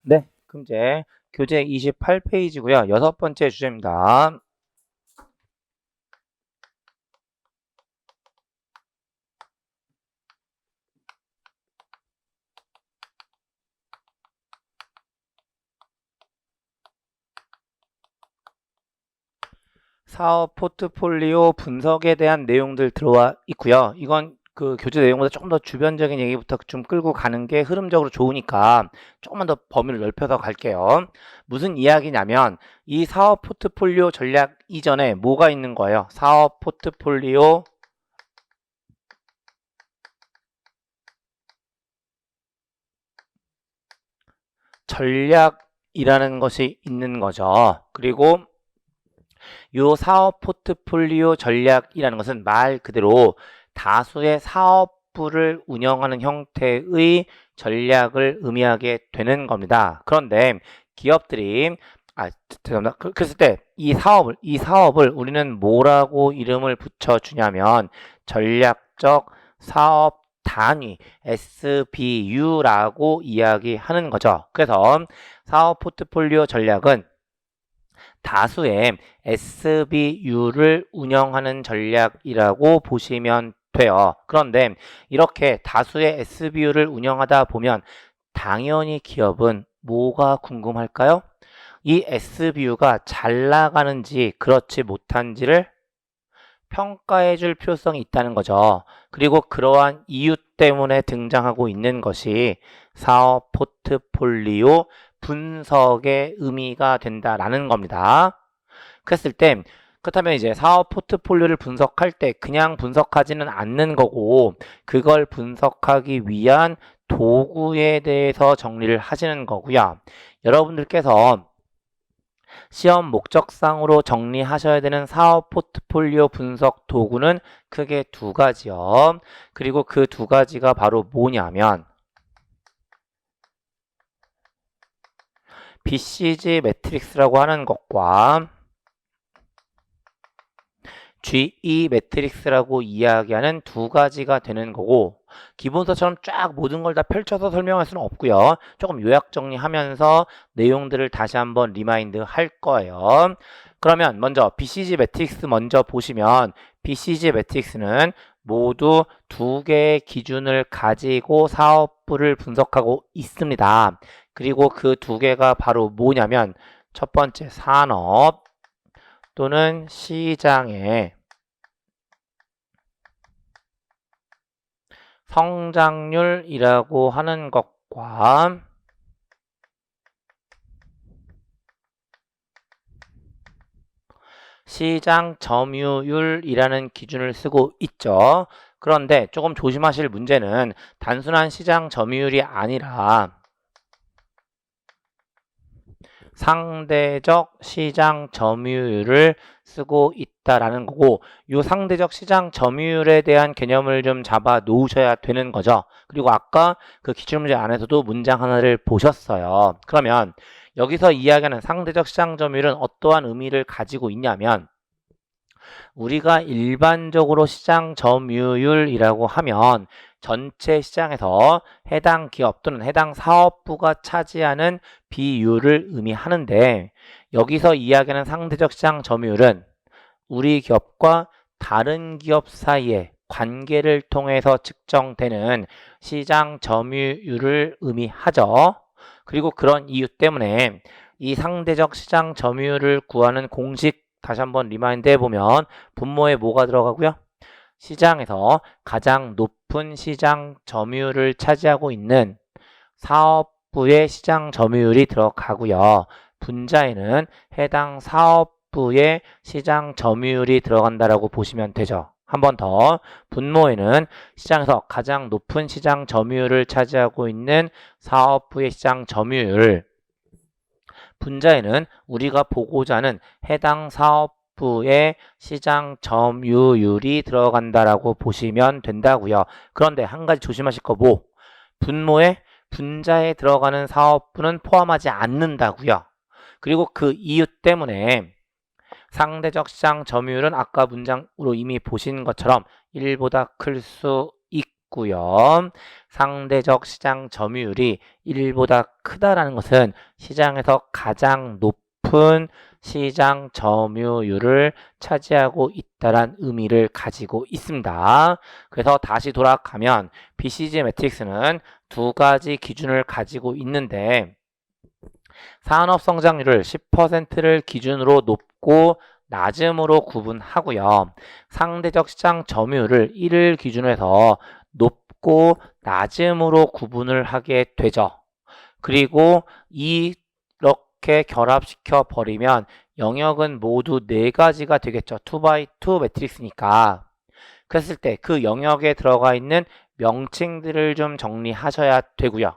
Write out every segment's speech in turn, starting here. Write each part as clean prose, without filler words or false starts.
네, 그럼 이제 교재 28페이지고요. 여섯 번째 주제입니다. 사업 포트폴리오 분석에 대한 내용들 들어와 있고요. 이건 그 교재 내용보다 조금 더 주변적인 얘기부터 좀 끌고 가는 게 흐름적으로 좋으니까 조금만 더 범위를 넓혀서 갈게요. 무슨 이야기냐면 이 사업 포트폴리오 전략 이전에 뭐가 있는 거예요? 사업 포트폴리오 전략이라는 것이 있는 거죠. 그리고 요 사업 포트폴리오 전략이라는 것은 말 그대로 다수의 사업부를 운영하는 형태의 전략을 의미하게 되는 겁니다. 그런데 기업들이 죄송합니다. 그랬을 때 이 사업을 우리는 뭐라고 이름을 붙여주냐면 전략적 사업 단위 SBU라고 이야기하는 거죠. 그래서 사업 포트폴리오 전략은 다수의 SBU를 운영하는 전략이라고 보시면 돼요. 그런데 이렇게 다수의 SBU를 운영하다 보면 당연히 기업은 뭐가 궁금할까요? 이 SBU가 잘 나가는지 그렇지 못한지를 평가해 줄 필요성이 있다는 거죠. 그리고 그러한 이유 때문에 등장하고 있는 것이 사업 포트폴리오 분석의 의미가 된다라는 겁니다. 그랬을 때 그렇다면 이제 사업 포트폴리오를 분석할 때 그냥 분석하지는 않는 거고 그걸 분석하기 위한 도구에 대해서 정리를 하시는 거고요. 여러분들께서 시험 목적상으로 정리하셔야 되는 사업 포트폴리오 분석 도구는 크게 두 가지요. 그리고 그 두 가지가 바로 뭐냐면 BCG 매트릭스라고 하는 것과 GE 매트릭스라고 이야기하는 두 가지가 되는 거고 기본서처럼 쫙 모든 걸 다 펼쳐서 설명할 수는 없고요. 조금 요약 정리하면서 내용들을 다시 한번 리마인드 할 거예요. 그러면 먼저 BCG 매트릭스 먼저 보시면 BCG 매트릭스는 모두 두 개의 기준을 가지고 사업부를 분석하고 있습니다. 그리고 그 두 개가 바로 뭐냐면 첫 번째 산업 또는 시장의 성장률이라고 하는 것과 시장 점유율이라는 기준을 쓰고 있죠. 그런데 조금 조심하실 문제는 단순한 시장 점유율이 아니라 상대적 시장 점유율을 쓰고 있다라는 거고 이 상대적 시장 점유율에 대한 개념을 좀 잡아 놓으셔야 되는 거죠. 그리고 아까 그 기출문제 안에서도 문장 하나를 보셨어요. 그러면 여기서 이야기하는 상대적 시장 점유율은 어떠한 의미를 가지고 있냐면 우리가 일반적으로 시장 점유율이라고 하면 전체 시장에서 해당 기업 또는 해당 사업부가 차지하는 비율을 의미하는데 여기서 이야기하는 상대적 시장 점유율은 우리 기업과 다른 기업 사이의 관계를 통해서 측정되는 시장 점유율을 의미하죠. 그리고 그런 이유 때문에 이 상대적 시장 점유율을 구하는 공식 다시 한번 리마인드 해보면 분모에 뭐가 들어가고요? 시장에서 가장 높은 시장 점유율을 차지하고 있는 사업부의 시장 점유율이 들어가고요. 분자에는 해당 사업부의 시장 점유율이 들어간다라고 보시면 되죠. 한 번 더 분모에는 시장에서 가장 높은 시장 점유율을 차지하고 있는 사업부의 시장 점유율 분자에는 우리가 보고자 하는 해당 사업부의 시장 점유율이 들어간다라고 보시면 된다고요. 그런데 한 가지 조심하실 거 뭐? 분모에 분자에 들어가는 사업부는 포함하지 않는다고요. 그리고 그 이유 때문에 상대적 시장 점유율은 아까 문장으로 이미 보신 것처럼 1보다 클 수 있고요. 상대적 시장 점유율이 1보다 크다라는 것은 시장에서 가장 높은 시장 점유율을 차지하고 있다란 의미를 가지고 있습니다. 그래서 다시 돌아가면 BCG 매트릭스는 두 가지 기준을 가지고 있는데 산업 성장률을 10%를 기준으로 높고 낮음으로 구분하고요. 상대적 시장 점유율을 1을 기준으로 해서 높고 낮음으로 구분을 하게 되죠. 그리고 이렇게 결합시켜 버리면 영역은 모두 4가지가 되겠죠. 2x2 매트릭스니까. 그랬을 때 그 영역에 들어가 있는 명칭들을 좀 정리하셔야 되고요.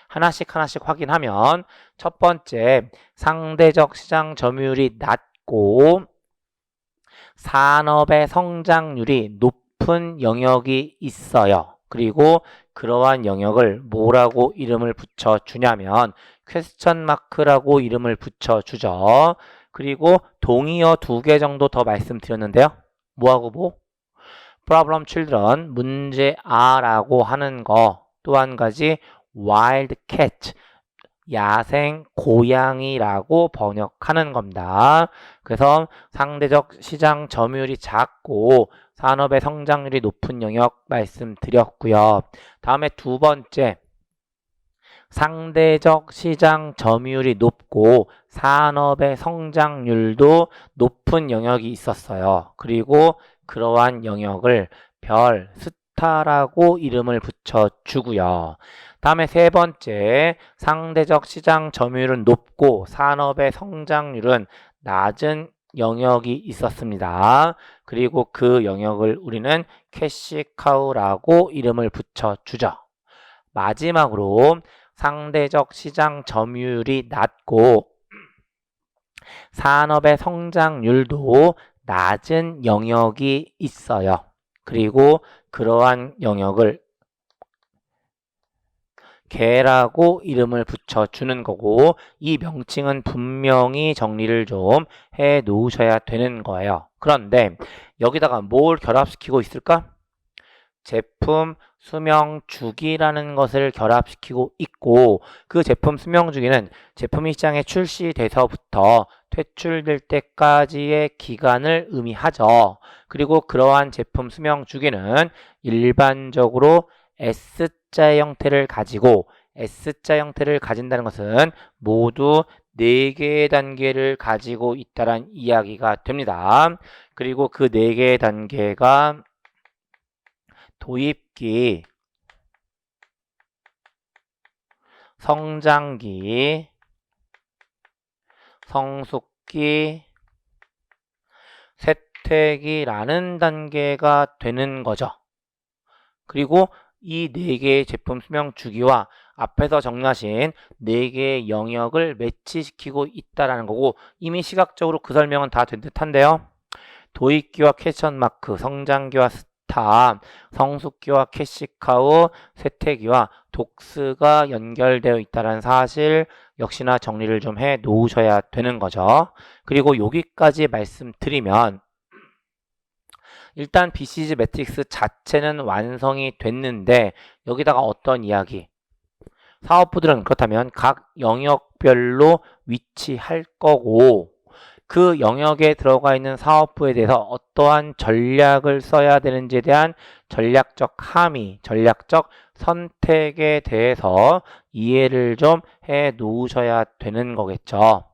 하나씩 확인하면 첫 번째, 상대적 시장 점유율이 낮고 산업의 성장률이 높은 영역이 있어요. 그리고 그러한 영역을 뭐라고 이름을 붙여주냐면 퀘스천 마크라고 이름을 붙여주죠. 그리고 동의어 2개 정도 더 말씀드렸는데요. 뭐하고 뭐? Problem children, 문제아라고 하는 거. 또 한 가지 wild cat, 야생 고양이라고 번역하는 겁니다. 그래서 상대적 시장 점유율이 작고 산업의 성장률이 높은 영역 말씀드렸고요. 다음에 두 번째, 상대적 시장 점유율이 높고 산업의 성장률도 높은 영역이 있었어요. 그리고 그러한 영역을 별, 스타라고 이름을 붙여주고요. 다음에 세 번째, 상대적 시장 점유율은 높고 산업의 성장률은 낮은 영역이 있었습니다. 그리고 그 영역을 우리는 캐시카우라고 이름을 붙여주죠. 마지막으로 상대적 시장 점유율이 낮고 산업의 성장률도 낮은 영역이 있어요. 그리고 그러한 영역을 개라고 이름을 붙여주는 거고 이 명칭은 분명히 정리를 좀 해 놓으셔야 되는 거예요. 그런데 여기다가 뭘 결합시키고 있을까? 제품 수명 주기라는 것을 결합시키고 있고 그 제품 수명 주기는 제품이 시장에 출시돼서부터 퇴출될 때까지의 기간을 의미하죠. 그리고 그러한 제품 수명 주기는 일반적으로 S자의 형태를 가지고 S자 형태를 가진다는 것은 모두 4개의 단계를 가지고 있다는 이야기가 됩니다. 그리고 그 4개의 단계가 도입기, 성장기, 성숙기, 쇠퇴기라는 단계가 되는 거죠. 그리고 이 4개의 제품 수명 주기와 앞에서 정리하신 4개의 영역을 매치시키고 있다는 거고 이미 시각적으로 그 설명은 다 된 듯한데요. 도입기와 퀘스천 마크, 성장기와 스타, 성숙기와 캐시카우, 쇠퇴기와 독스가 연결되어 있다는 사실 역시나 정리를 좀 해 놓으셔야 되는 거죠. 그리고 여기까지 말씀드리면 일단 BCG 매트릭스 자체는 완성이 됐는데 여기다가 어떤 이야기? 사업부들은 그렇다면 각 영역별로 위치할 거고 그 영역에 들어가 있는 사업부에 대해서 어떠한 전략을 써야 되는지에 대한 전략적 함의, 전략적 선택에 대해서 이해를 좀 해 놓으셔야 되는 거겠죠.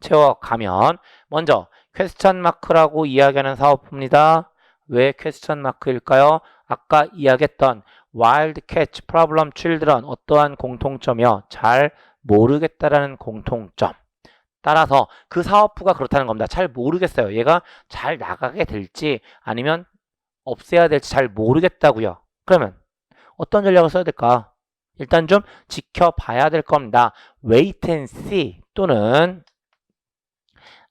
채워가면 먼저 퀘스천 마크라고 이야기하는 사업부입니다. 왜 퀘스천 마크일까요? 아까 이야기했던 wild catch, problem children 어떠한 공통점이요? 잘 모르겠다라는 공통점. 따라서 그 사업부가 그렇다는 겁니다. 잘 모르겠어요. 얘가 잘 나가게 될지 아니면 없애야 될지 잘 모르겠다고요. 그러면 어떤 전략을 써야 될까? 일단 좀 지켜봐야 될 겁니다. wait and see 또는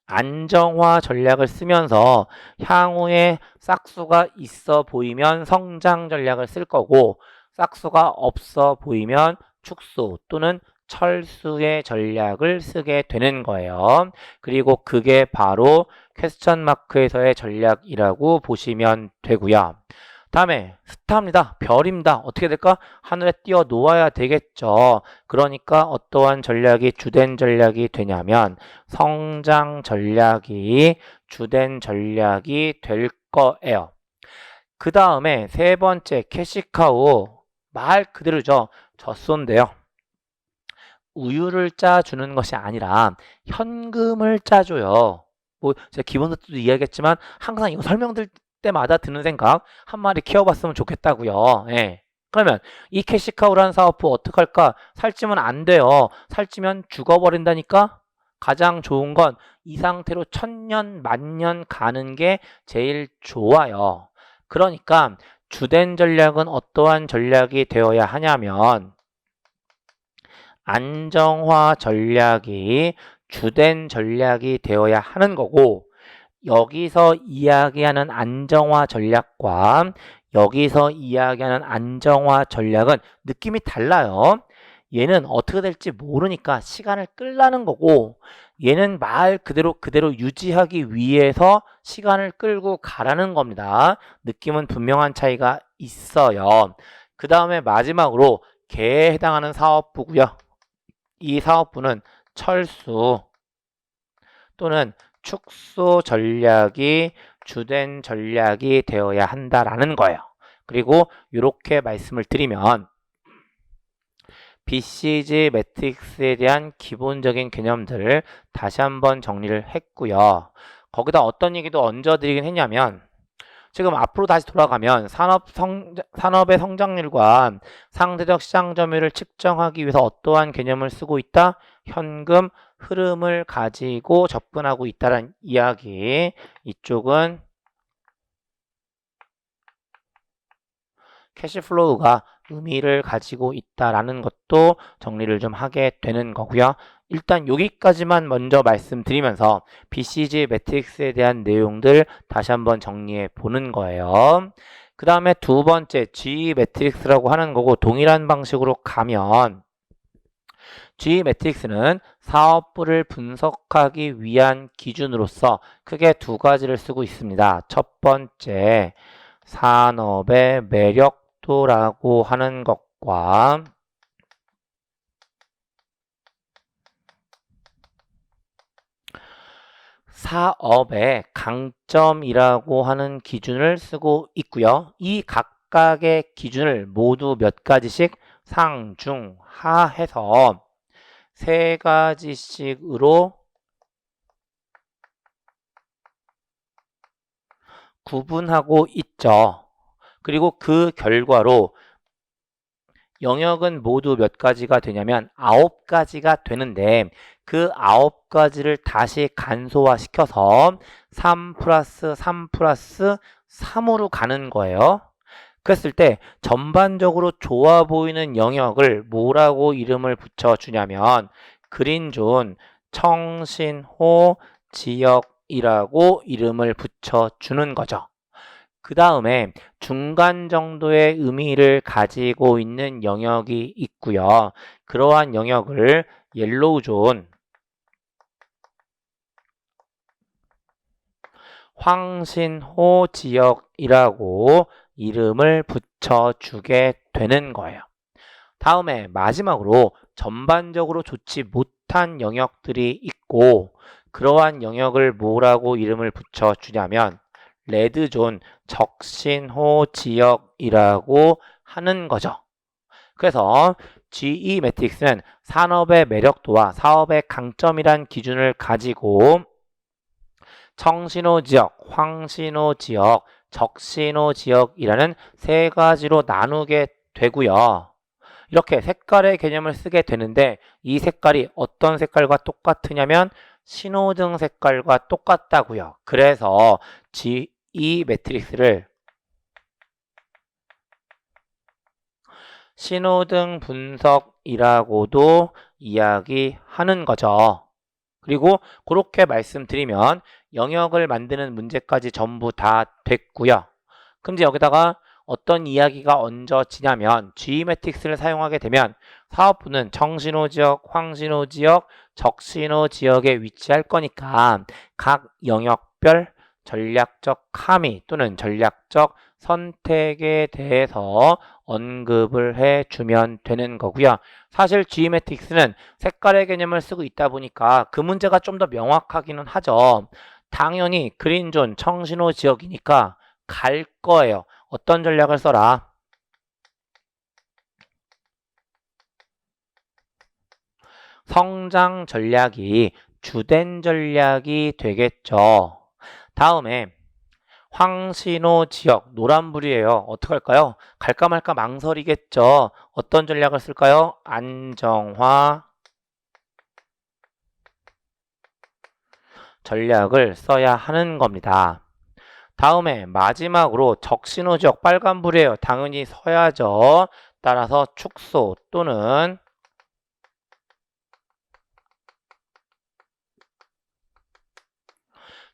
안정화 전략을 쓰면서 향후에 싹수가 있어 보이면 성장 전략을 쓸 거고 싹수가 없어 보이면 축소 또는 철수의 전략을 쓰게 되는 거예요. 그리고 그게 바로 퀘스천 마크에서의 전략이라고 보시면 되고요. 다음에 스타입니다. 별입니다. 어떻게 될까? 하늘에 띄어 놓아야 되겠죠. 그러니까 어떠한 전략이 주된 전략이 되냐면 성장 전략이 주된 전략이 될 거예요. 그 다음에 세 번째 캐시카우 말 그대로죠. 젖소인데요. 우유를 짜주는 것이 아니라 현금을 짜줘요. 뭐 제가 기본적으로 이야기했지만 항상 이거 설명드릴 때마다 드는 생각 한 마리 키워봤으면 좋겠다고요. 예. 그러면 이 캐시카우라는 사업부 어떡할까? 살찌면 안 돼요. 살찌면 죽어버린다니까? 가장 좋은 건 이 상태로 천년 만년 가는 게 제일 좋아요. 그러니까 주된 전략은 어떠한 전략이 되어야 하냐면 안정화 전략이 주된 전략이 되어야 하는 거고, 여기서 이야기하는 안정화 전략과 여기서 이야기하는 안정화 전략은 느낌이 달라요. 얘는 어떻게 될지 모르니까 시간을 끌라는 거고, 얘는 말 그대로 유지하기 위해서 시간을 끌고 가라는 겁니다. 느낌은 분명한 차이가 있어요. 그 다음에 마지막으로 개에 해당하는 사업부고요. 이 사업부는 철수 또는 축소 전략이 주된 전략이 되어야 한다라는 거예요. 그리고 이렇게 말씀을 드리면 BCG 매트릭스에 대한 기본적인 개념들을 다시 한번 정리를 했고요. 거기다 어떤 얘기도 얹어드리긴 했냐면 지금 앞으로 다시 돌아가면 산업의 성장률과 상대적 시장 점유율을 측정하기 위해서 어떠한 개념을 쓰고 있다? 현금 흐름을 가지고 접근하고 있다는 이야기. 이쪽은 캐시플로우가 의미를 가지고 있다라는 것도 정리를 좀 하게 되는 거고요. 일단 여기까지만 먼저 말씀드리면서 BCG 매트릭스에 대한 내용들 다시 한번 정리해 보는 거예요. 그 다음에 두 번째 G 매트릭스라고 하는 거고 동일한 방식으로 가면 G 매트릭스는 사업부를 분석하기 위한 기준으로서 크게 두 가지를 쓰고 있습니다. 첫 번째 산업의 매력도라고 하는 것과 사업의 강점이라고 하는 기준을 쓰고 있고요. 이 각각의 기준을 모두 몇 가지씩 상, 중, 하 해서 세 가지씩으로 구분하고 있죠. 그리고 그 결과로 영역은 모두 몇 가지가 되냐면 9가지가 되는데 그 9가지를 다시 간소화시켜서 3 플러스 3 플러스 3으로 가는 거예요. 그랬을 때 전반적으로 좋아 보이는 영역을 뭐라고 이름을 붙여주냐면 그린존, 청신호 지역이라고 이름을 붙여주는 거죠. 그 다음에 중간 정도의 의미를 가지고 있는 영역이 있고요. 그러한 영역을 옐로우 존, 황신호 지역이라고 이름을 붙여주게 되는 거예요. 다음에 마지막으로 전반적으로 좋지 못한 영역들이 있고 그러한 영역을 뭐라고 이름을 붙여주냐면 레드존, 적신호 지역이라고 하는 거죠. 그래서 GE 매트릭스는 산업의 매력도와 사업의 강점이란 기준을 가지고 청신호 지역, 황신호 지역, 적신호 지역이라는 세 가지로 나누게 되고요. 이렇게 색깔의 개념을 쓰게 되는데 이 색깔이 어떤 색깔과 똑같으냐면 신호등 색깔과 똑같다고요. 그래서 GE 매트릭스를 신호등 분석이라고도 이야기하는 거죠. 그리고 그렇게 말씀드리면 영역을 만드는 문제까지 전부 다 됐고요. 그럼 이제 여기다가 어떤 이야기가 얹어지냐면 G 매트릭스를 사용하게 되면 사업부는 청신호 지역, 황신호 지역, 적신호 지역에 위치할 거니까 각 영역별 전략적 함의 또는 전략적 선택에 대해서 언급을 해주면 되는 거고요. 사실 G매틱스는 색깔의 개념을 쓰고 있다 보니까 그 문제가 좀 더 명확하기는 하죠. 당연히 그린존 청신호 지역이니까 갈 거예요. 어떤 전략을 써라? 성장 전략이 주된 전략이 되겠죠. 다음에 황신호 지역 노란불이에요. 어떻게 할까요? 갈까 말까 망설이겠죠. 어떤 전략을 쓸까요? 안정화 전략을 써야 하는 겁니다. 다음에 마지막으로 적신호 지역 빨간불이에요. 당연히 서야죠. 따라서 축소 또는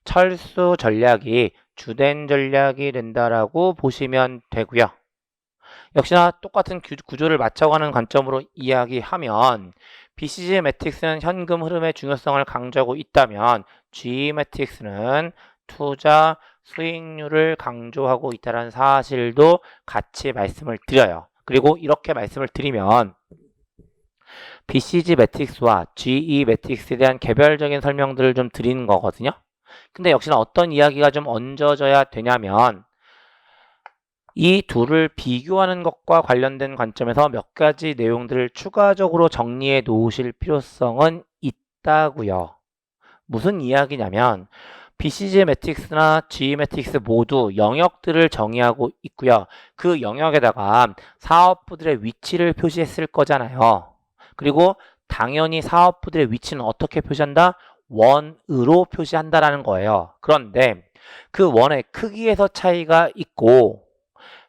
철수 전략이 주된 전략이 된다라고 보시면 되고요. 역시나 똑같은 구조를 맞춰가는 관점으로 이야기하면 BCG 매트릭스는 현금 흐름의 중요성을 강조하고 있다면 G 매트릭스는 투자 수익률을 강조하고 있다는 사실도 같이 말씀을 드려요. 그리고 이렇게 말씀을 드리면 BCG 매트릭스와 GE 매트릭스에 대한 개별적인 설명들을 좀 드리는 거거든요. 근데 역시나 어떤 이야기가 좀 얹어져야 되냐면 이 둘을 비교하는 것과 관련된 관점에서 몇 가지 내용들을 추가적으로 정리해 놓으실 필요성은 있다고요. 무슨 이야기냐면 BCG 매트릭스나 GE 매트릭스 모두 영역들을 정의하고 있고요. 그 영역에다가 사업부들의 위치를 표시했을 거잖아요. 그리고 당연히 사업부들의 위치는 어떻게 표시한다? 원으로 표시한다라는 거예요. 그런데 그 원의 크기에서 차이가 있고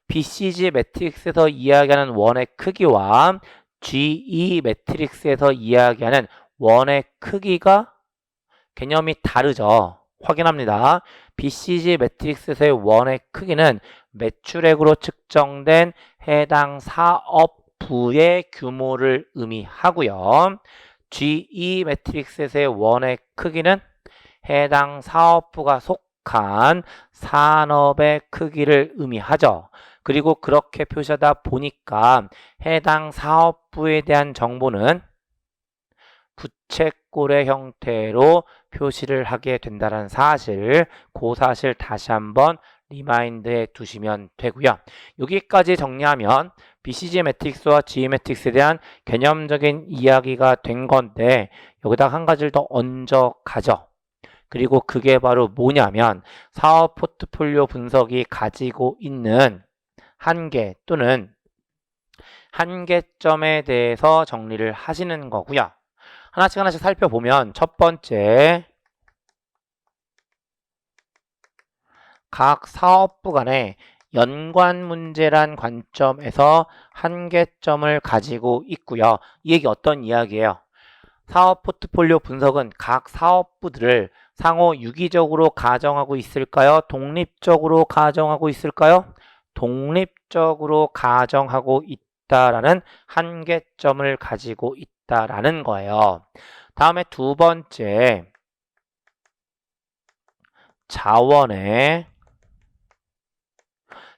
BCG 매트릭스에서 이야기하는 원의 크기와 GE 매트릭스에서 이야기하는 원의 크기가 개념이 다르죠. 확인합니다. BCG 매트릭스에서의 원의 크기는 매출액으로 측정된 해당 사업부의 규모를 의미하고요. GE 매트릭스에서의 원의 크기는 해당 사업부가 속한 산업의 크기를 의미하죠. 그리고 그렇게 표시하다 보니까 해당 사업부에 대한 정보는 부채꼴의 형태로 표시를 하게 된다는 사실, 그 사실 다시 한번 리마인드해 두시면 되고요. 여기까지 정리하면 BCG 매트릭스와 GE 매트릭스에 대한 개념적인 이야기가 된 건데 여기다 한 가지를 더 얹어 가죠. 그리고 그게 바로 뭐냐면 사업 포트폴리오 분석이 가지고 있는 한계 또는 한계점에 대해서 정리를 하시는 거고요. 하나씩 하나씩 살펴보면 첫 번째, 각 사업부 간의 연관 문제란 관점에서 한계점을 가지고 있고요. 이 얘기 어떤 이야기예요? 사업 포트폴리오 분석은 각 사업부들을 상호 유기적으로 가정하고 있을까요? 독립적으로 가정하고 있을까요? 독립적으로 가정하고 있다라는 한계점을 가지고 있다라는 거예요. 다음에 두 번째, 자원의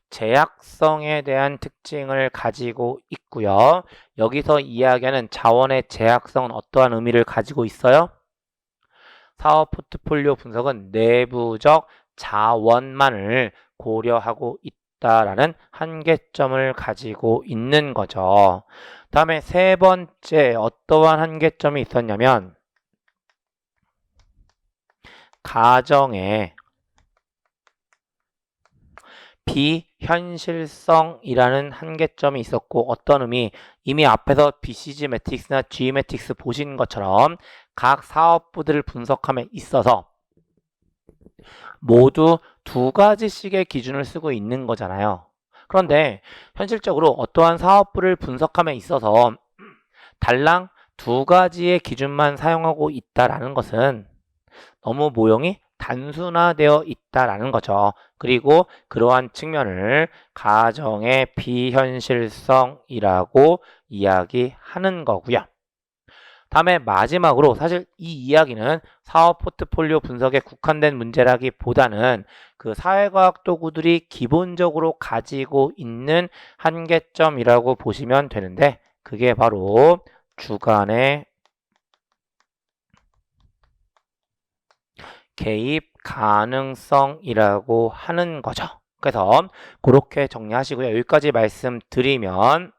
제약성에 대한 특징을 가지고 있고요. 여기서 이야기하는 자원의 제약성은 어떠한 의미를 가지고 있어요? 사업 포트폴리오 분석은 내부적 자원만을 고려하고 있다라는 한계점을 가지고 있는 거죠. 다음에 세 번째 어떠한 한계점이 있었냐면 가정의 비현실성이라는 한계점이 있었고 어떤 의미? 이미 앞에서 BCG 매트릭스나 G 매트릭스 보신 것처럼 각 사업부들을 분석함에 있어서 모두 두 가지씩의 기준을 쓰고 있는 거잖아요. 그런데 현실적으로 어떠한 사업부를 분석함에 있어서 달랑 두 가지의 기준만 사용하고 있다라는 것은 너무 모형이 단순화되어 있다라는 거죠. 그리고 그러한 측면을 가정의 비현실성이라고 이야기하는 거고요. 다음에 마지막으로 사실 이 이야기는 사업 포트폴리오 분석에 국한된 문제라기보다는 그 사회과학 도구들이 기본적으로 가지고 있는 한계점이라고 보시면 되는데 그게 바로 주관의 개입 가능성이라고 하는 거죠. 그래서 그렇게 정리하시고요. 여기까지 말씀드리면